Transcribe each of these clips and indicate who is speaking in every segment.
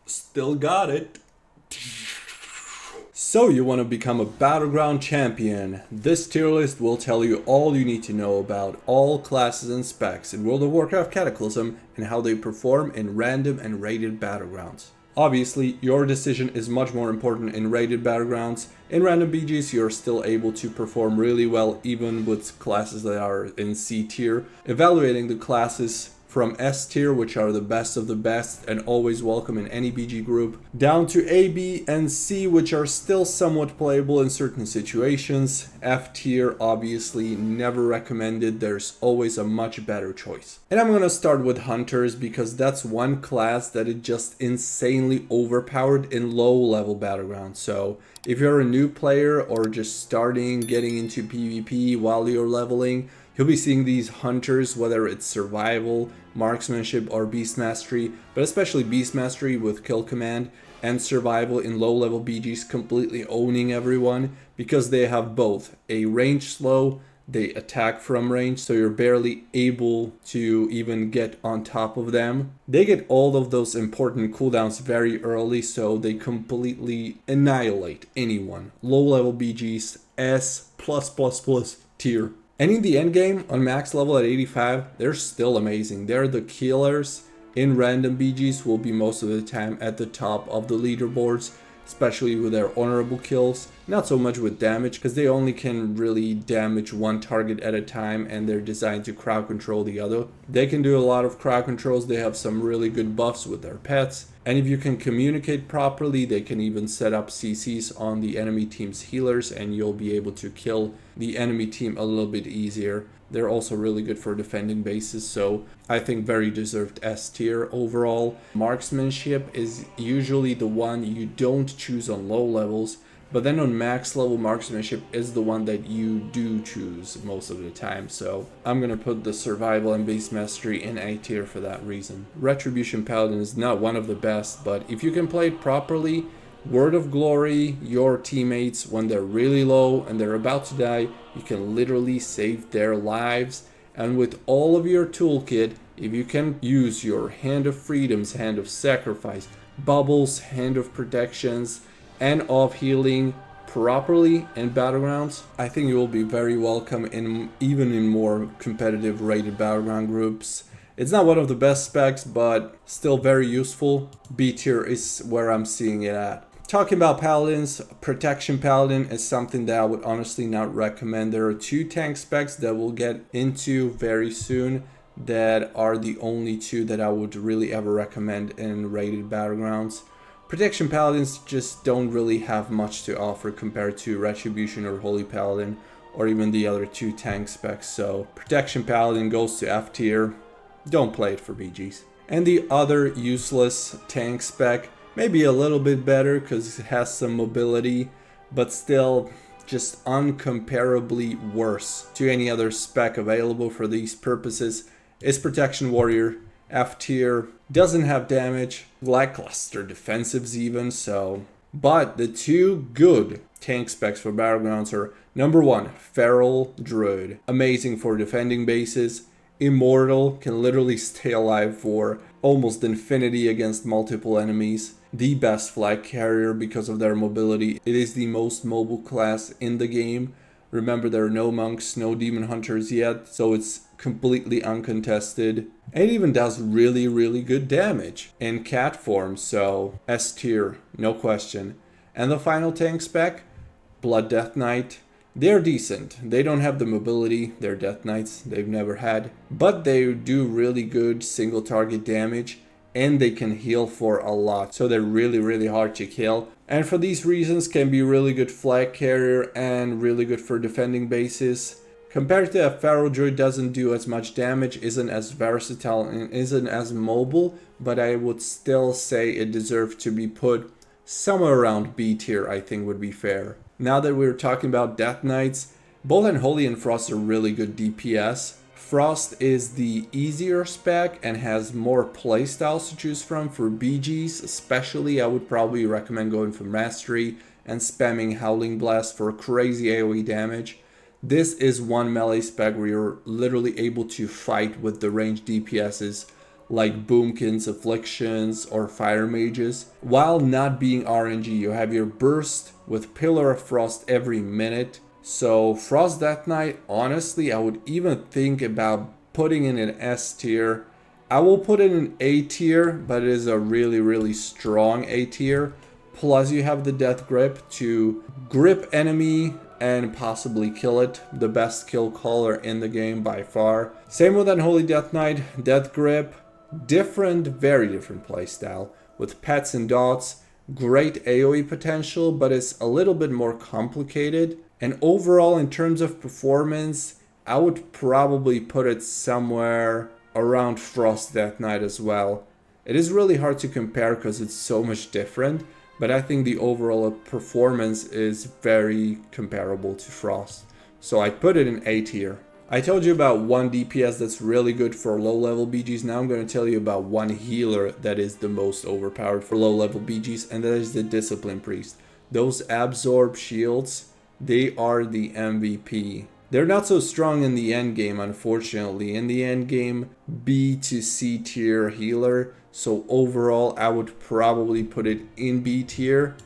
Speaker 1: Still got it. So you want to become a Battleground champion. This tier list will tell you all you need to know about all classes and specs in World of Warcraft Cataclysm and how they perform in random and rated Battlegrounds. Obviously, your decision is much more important in rated Battlegrounds. In random BGs, you're still able to perform really well even with classes that are in C tier. Evaluating the classes from S tier, which are the best of the best and always welcome in any BG group, down to A, B, and C, which are still somewhat playable in certain situations. F tier, obviously, never recommended. There's always a much better choice. And I'm gonna start with Hunters because that's one class that is just insanely overpowered in low level Battlegrounds. So if you're a new player or just starting getting into PvP while you're leveling, you'll be seeing these Hunters, whether it's survival, marksmanship, or beast mastery, but especially beast mastery with kill command and survival in low level BGs completely owning everyone because they have both a range slow, they attack from range, so you're barely able to even get on top of them. They get all of those important cooldowns very early, so they completely annihilate anyone. Low level BGs, S+++ tier. And in the end game, on max level at 85, they're still amazing. They're the killers in random BGs, will be most of the time at the top of the leaderboards, especially with their honorable kills. Not so much with damage, because they only can really damage one target at a time and they're designed to crowd control the other. They can do a lot of crowd controls, they have some really good buffs with their pets. And if you can communicate properly, they can even set up CCs on the enemy team's healers and you'll be able to kill the enemy team a little bit easier. They're also really good for defending bases, so I think very deserved S tier overall. Marksmanship is usually the one you don't choose on low levels, but then on max level, marksmanship is the one that you do choose most of the time. So I'm gonna put the survival and beast mastery in A tier for that reason. Retribution Paladin is not one of the best, but if you can play it properly, Word of Glory your teammates when they're really low and they're about to die, you can literally save their lives. And with all of your toolkit, if you can use your Hand of Freedoms, Hand of Sacrifice, Bubbles, Hand of Protections, and off healing properly in Battlegrounds, I think you will be very welcome in even in more competitive rated Battleground groups. It's not one of the best specs, but still very useful. B tier is where I'm seeing it at. Talking about Paladins, Protection Paladin is something that I would honestly not recommend. There are two tank specs that we'll get into very soon that are the only two that I would really ever recommend in rated Battlegrounds. Protection Paladins just don't really have much to offer compared to Retribution or Holy Paladin or even the other two tank specs, so Protection Paladin goes to F tier. Don't play it for BGs. And the other useless tank spec, maybe a little bit better because it has some mobility, but still just uncomparably worse to any other spec available for these purposes, is Protection Warrior. F tier, doesn't have damage, lackluster defensives even, so. But the two good tank specs for Battlegrounds are number 1, Feral Druid. Amazing for defending bases. Immortal, can literally stay alive for almost infinity against multiple enemies. The best flag carrier because of their mobility. It is the most mobile class in the game. Remember, there are no monks, no demon hunters yet, so it's completely uncontested. It even does really, really good damage in cat form, so S tier, no question. And the final tank spec, Blood Death Knight. They're decent. They don't have the mobility, they're Death Knights, they've never had. But they do really good single target damage and they can heal for a lot. So they're really, really hard to kill. And for these reasons can be really good flag carrier and really good for defending bases. Compared to a Feral Druid, doesn't do as much damage, isn't as versatile and isn't as mobile, but I would still say it deserves to be put somewhere around B tier, I think would be fair. Now that we're talking about Death Knights, both Unholy and Frost are really good DPS. Frost is the easier spec and has more playstyles to choose from for BGs. Especially, I would probably recommend going for Mastery and spamming Howling Blast for crazy AoE damage. This is one melee spec where you're literally able to fight with the ranged DPSs like Boomkins, Afflictions, or Fire Mages. While not being RNG, you have your burst with Pillar of Frost every minute. So Frost Death Knight, honestly, I would even think about putting in an S tier. I will put it in A tier, but it is a really strong A tier. Plus you have the Death Grip to grip enemy and possibly kill it. The best kill caller in the game by far. Same with Unholy Death Knight, Death Grip. Different, very different playstyle. With pets and dots, great AoE potential, but it's a little bit more complicated. And overall, in terms of performance, I would probably put it somewhere around Frost Death Knight as well. It is really hard to compare because it's so much different, but I think the overall performance is very comparable to Frost. So I put it in A tier. I told you about one DPS that's really good for low level BGs. Now I'm going to tell you about one healer that is the most overpowered for low level BGs, and that is the Discipline Priest. Those absorb shields, they are the MVP. They're not so strong in the end game, unfortunately. In the end game, B to C tier healer. So overall, I would probably put it in B tier,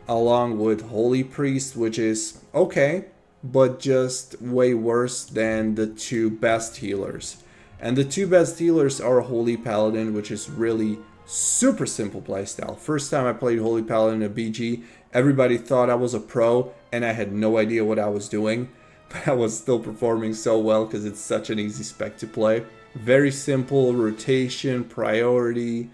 Speaker 1: along with Holy Priest, which is okay, but just way worse than the two best healers. And the two best healers are Holy Paladin, which is really super simple playstyle. First time I played Holy Paladin at BG, everybody thought I was a pro, and I had no idea what I was doing. But I was still performing so well because it's such an easy spec to play. Very simple rotation, priority,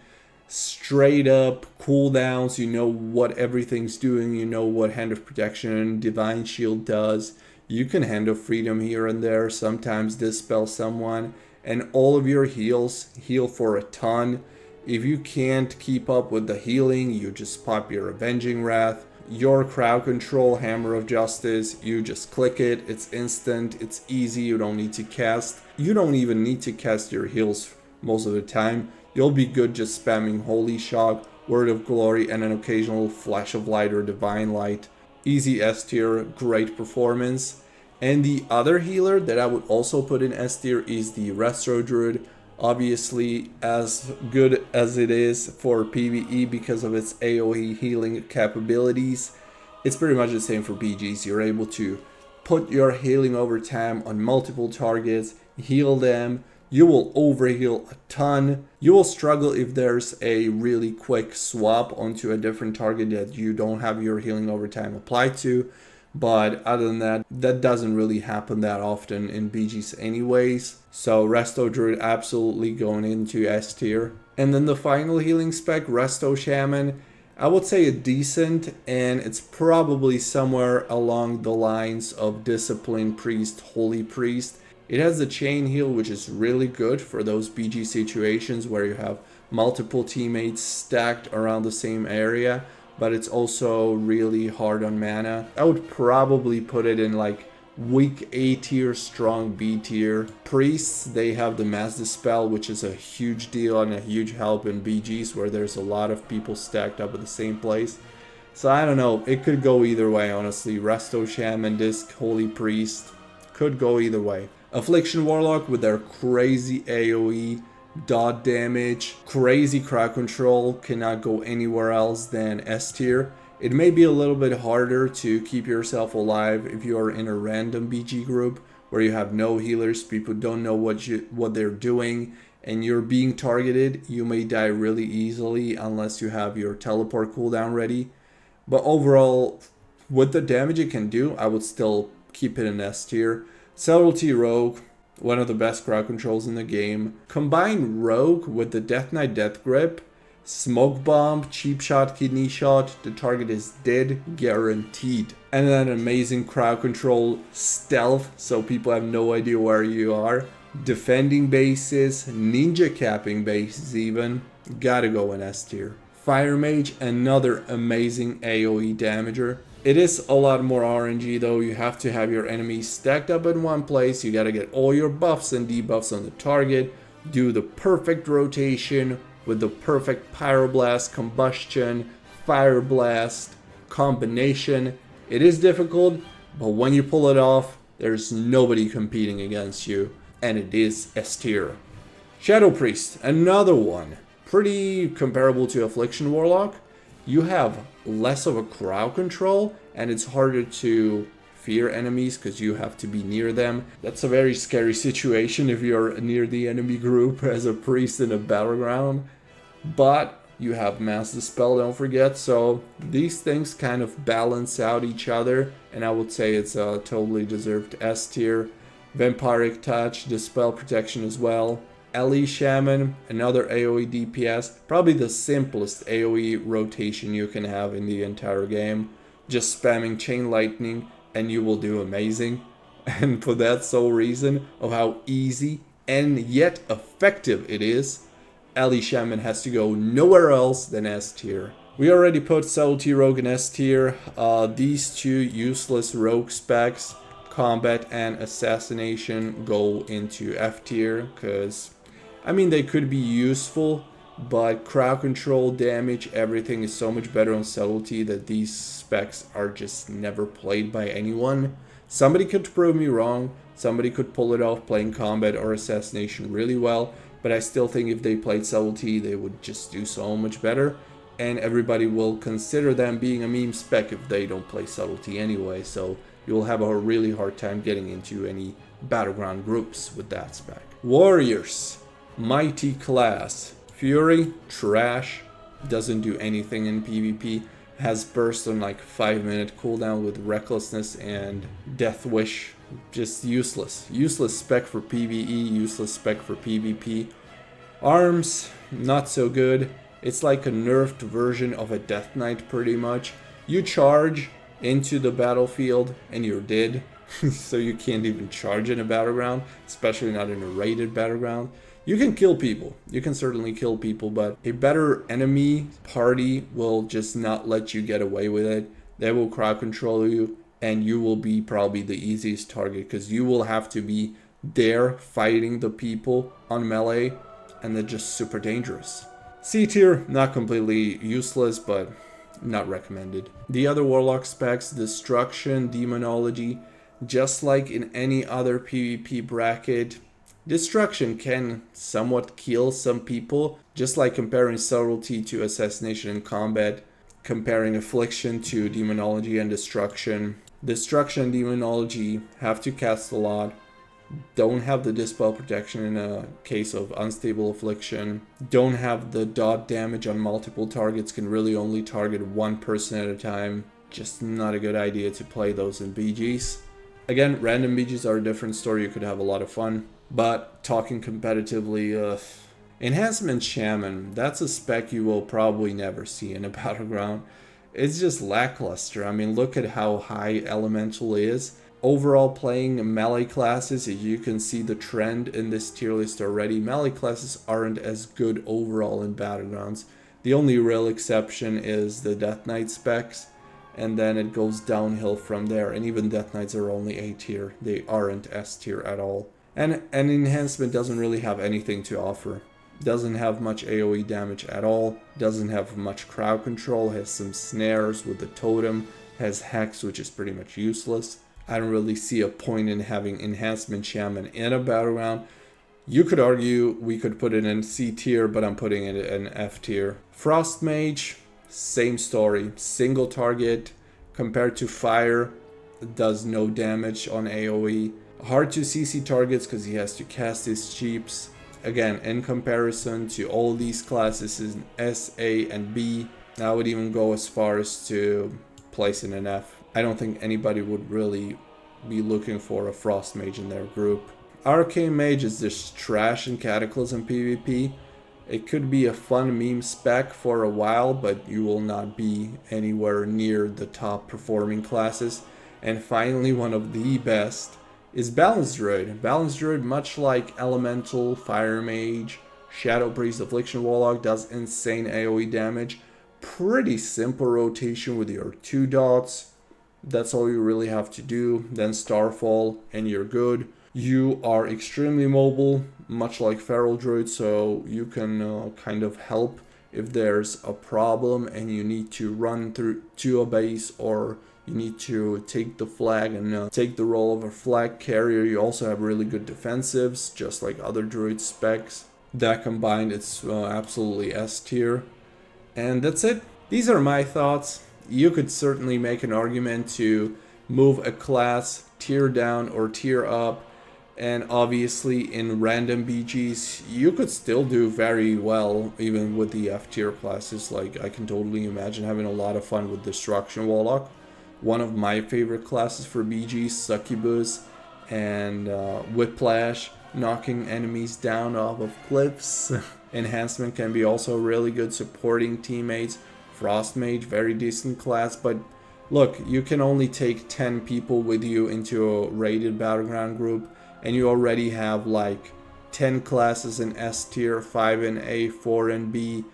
Speaker 1: straight up cooldowns. You know what everything's doing. You know what Hand of Protection, Divine Shield does. You can Hand of Freedom here and there. Sometimes dispel someone. And all of your heals heal for a ton. If you can't keep up with the healing, you just pop your Avenging Wrath. Your crowd control, Hammer of Justice, you just click it, it's instant, it's easy, you don't need to cast. You don't even need to cast your heals most of the time. You'll be good just spamming Holy Shock, Word of Glory, and an occasional Flash of Light or Divine Light. Easy S tier, great performance. And the other healer that I would also put in S tier is the Resto Druid. Obviously as good as it is for PvE because of its AoE healing capabilities, it's pretty much the same for BGs. You're able to put your healing over time on multiple targets, heal them, you will overheal a ton. You will struggle if there's a really quick swap onto a different target that you don't have your healing over time applied to. But other than that, that doesn't really happen that often in BGs anyways. So Resto Druid absolutely going into S tier. And then the final healing spec, Resto Shaman, I would say a decent, and it's probably somewhere along the lines of Discipline Priest, Holy Priest. It has the chain heal, which is really good for those BG situations where you have multiple teammates stacked around the same area. But it's also really hard on mana. I would probably put it in like weak A tier, strong B tier. Priests, they have the Mass Dispel, which is a huge deal and a huge help in BGs where there's a lot of people stacked up at the same place. So I don't know, it could go either way, honestly. Resto Shaman, Disc, Holy Priest, could go either way. Affliction Warlock with their crazy AoE, dot damage, crazy crowd control, cannot go anywhere else than S tier. It may be a little bit harder to keep yourself alive if you are in a random BG group where you have no healers, people don't know what they're doing, and you're being targeted. You may die really easily unless you have your teleport cooldown ready. But overall, with the damage it can do, I would still keep it in S tier. Subtlety Rogue, one of the best crowd controls in the game. Combine Rogue with the Death Knight Death Grip, Smoke Bomb, Cheap Shot, Kidney Shot, the target is dead, guaranteed. And then amazing crowd control, Stealth, so people have no idea where you are. Defending bases, Ninja Capping bases even, gotta go in S tier. Fire Mage, another amazing AoE damager. It is a lot more RNG though. You have to have your enemies stacked up in one place. You gotta get all your buffs and debuffs on the target. Do the perfect rotation with the perfect Pyroblast, Combustion, Fire Blast combination. It is difficult, but when you pull it off, there's nobody competing against you. And it is S tier. Shadow Priest, another one. Pretty comparable to Affliction Warlock. You have less of a crowd control, and it's harder to fear enemies because you have to be near them. That's a very scary situation if you're near the enemy group as a priest in a battleground. But you have Mass Dispel, don't forget, so these things kind of balance out each other, and I would say it's a totally deserved S tier. Vampiric Touch, Dispel Protection as well. Ellie Shaman, another AoE DPS, probably the simplest AoE rotation you can have in the entire game. Just spamming Chain Lightning and you will do amazing. And for that sole reason of how easy and yet effective it is, Ellie Shaman has to go nowhere else than S tier. We already put Subtlety Rogue in S tier. These two useless rogue specs, Combat and Assassination, go into F tier because, I mean, they could be useful, but crowd control, damage, everything is so much better on Subtlety that these specs are just never played by anyone. Somebody could prove me wrong, somebody could pull it off playing Combat or Assassination really well, but I still think if they played Subtlety, they would just do so much better, and everybody will consider them being a meme spec if they don't play Subtlety anyway, so you'll have a really hard time getting into any battleground groups with that spec. Warriors, mighty class. Fury, trash, doesn't do anything in PvP, has burst on like 5-minute cooldown with Recklessness and Death Wish, just useless. Useless spec for PvE, useless spec for PvP. Arms, not so good. It's like a nerfed version of a Death Knight pretty much. You charge into the battlefield and you're dead. So you can't even charge in a battleground, especially not in a raided battleground. You can kill people, you can certainly kill people, but a better enemy party will just not let you get away with it. They will crowd control you, and you will be probably the easiest target because you will have to be there fighting the people on melee, and they're just super dangerous. C tier, not completely useless, but not recommended. The other Warlock specs, Destruction, Demonology, just like in any other PvP bracket, Destruction can somewhat kill some people, just like comparing Subtlety to Assassination in Combat, comparing Affliction to Demonology and Destruction. Destruction and Demonology have to cast a lot, don't have the Dispel Protection in a case of Unstable Affliction, don't have the dot damage on multiple targets, can really only target one person at a time. Just not a good idea to play those in BGs. Again, random BGs are a different story, you could have a lot of fun. But talking competitively, Enhancement Shaman, that's a spec you will probably never see in a battleground. It's just lackluster. I mean, look at how high Elemental is. Overall, playing melee classes, you can see the trend in this tier list already. Melee classes aren't as good overall in battlegrounds. The only real exception is the Death Knight specs, and then it goes downhill from there. And even Death Knights are only A tier. They aren't S tier at all. And Enhancement doesn't really have anything to offer. Doesn't have much AoE damage at all. Doesn't have much crowd control. Has some snares with the totem. Has Hex, which is pretty much useless. I don't really see a point in having Enhancement Shaman in a battleground. You could argue we could put it in C tier, but I'm putting it in F tier. Frost Mage, same story. Single target compared to Fire. Does no damage on AoE. Hard to CC targets because he has to cast his cheaps. Again, in comparison to all these classes in S, A, and B, I would even go as far as to place in an F. I don't think anybody would really be looking for a Frost Mage in their group. Arcane Mage is just trash in Cataclysm PvP. It could be a fun meme spec for a while, but you will not be anywhere near the top performing classes. And finally, one of the best is Balance Druid. Balance Druid, much like Elemental, Fire Mage, Shadow Priest, Affliction Warlock, does insane AoE damage. Pretty simple rotation with your 2 dots. That's all you really have to do. Then Starfall and you're good. You are extremely mobile, much like Feral Druid, so you can kind of help if there's a problem and you need to run through to a base, or you need to take the flag and take the role of a flag carrier. You also have really good defensives, just like other druid specs. that combined, it's absolutely S tier. And that's it. These are my thoughts. You could certainly make an argument to move a class tier down or tier up. And obviously in random BGs, you could still do very well even with the F tier classes. Like, I can totally imagine having a lot of fun with Destruction Warlock. One of my favorite classes for BGs, Succubus and Whiplash, knocking enemies down off of cliffs. Enhancement can be also really good supporting teammates. Frost Mage, very decent class, but look, you can only take 10 people with you into a rated Battleground group, and you already have like 10 classes in S tier, 5 in A, 4 in B.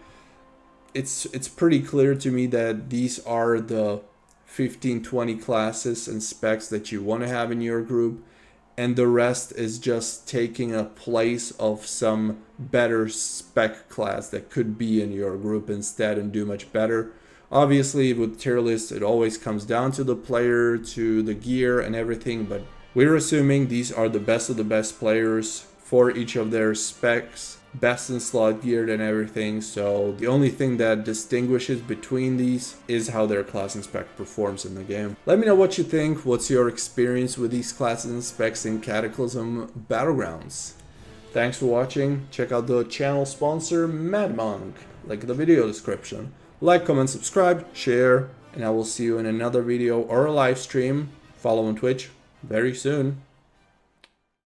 Speaker 1: It's pretty clear to me that these are the 15-20 classes and specs that you want to have in your group, and the rest is just taking a place of some better spec class that could be in your group instead and do much better. Obviously with tier lists it always comes down to the player, to the gear and everything, but we're assuming these are the best of the best players for each of their specs, best in slot geared and everything. So the only thing that distinguishes between these is how their class and spec performs in the game. Let me know what you think. What's your experience with these classes and specs in Cataclysm Battlegrounds? Thanks for watching. Check out the channel sponsor MADMONQ, link in the video description. Like, comment, subscribe, share, and I will see you in another video or a live stream. Follow on Twitch very soon.